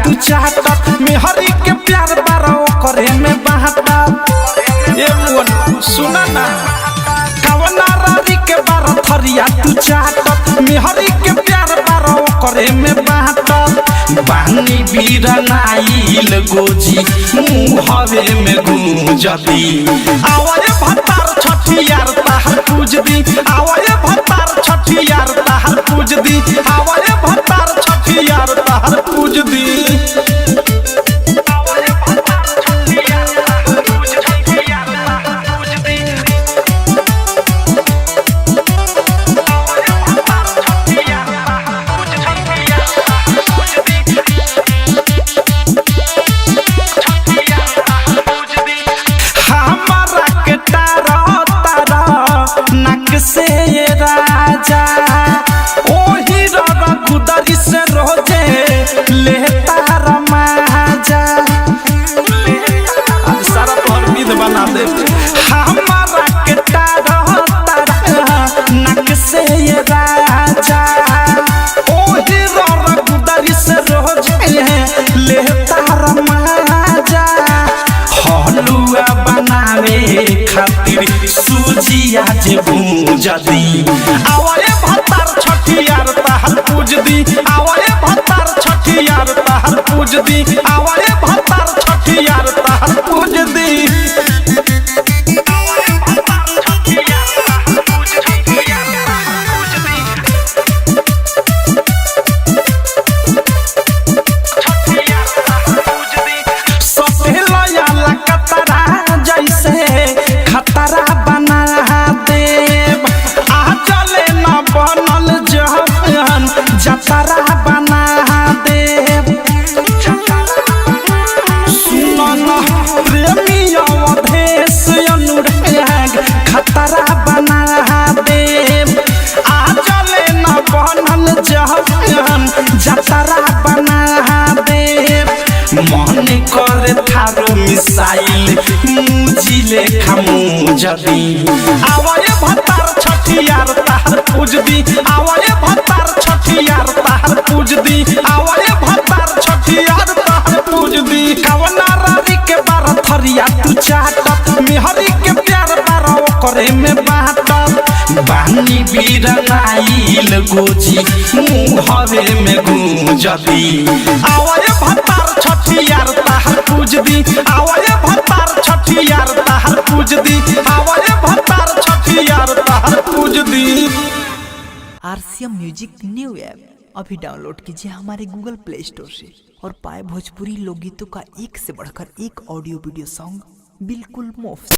तू चाहत मेहरी के प्यार बारो करे में बाहता ए मोन सुना ना कवना रारी के बारो थरिया तू चाहत मेहरी के प्यार बारो करे में बाहता बानी बीरनाइल गोजी मुहवे में गूंजदी आवाज भतार छठियार ताहर पूज दी आवाज भतार छठियार ताहर पूज दी आवाज भतार छठियार ताहर पूज दी से ये राजा ओही रघुदरी से रोजे लेता रमाजा सारा तोहर विध बना दे हमारा के तारा नक से ये राजा ओही रघुदरी से रोजे लेता रमाजा हलुआ बनावे खातिर सूजिया जे भूजदी आवाले भतार छठियार ताहर पूज दी आवाले भतार छठियार ताहर पूज दी आवाले भतार छठियार ताहर पूज दी खतरा बना देव आ चले न बनल जहन जतरा बना देव सुनन प्रेमी अवधेश अनुराग खतरा बना देव आ चले न बनल जहन जतरा बना देव मन करे थारो मिसाइल मुजिले खामू जदी आवाए भतार छठियार ताहर पूज दी आवाए भतार छठियार ताहर पूज दी आवाए भतार छठियार ताहर पूज दी कवना रारी के बार थरिया तू चाहत मेहरी के प्यार बारो करे में बाहत बानी बीरनाइल गोजी मुहवे में गूंजदी आवाए भतार छठियार ताहर पूज दी आवाए भतार छठियार ताहर पूज दी आवाए भतार छठियार ताहर पूज दी। आरसीएम म्यूजिक न्यू ऐप अभी डाउनलोड कीजिए हमारे गूगल प्ले स्टोर से और पाए भोजपुरी लोकगीतों का एक से बढ़कर एक ऑडियो वीडियो सॉन्ग बिल्कुल मुफ्त।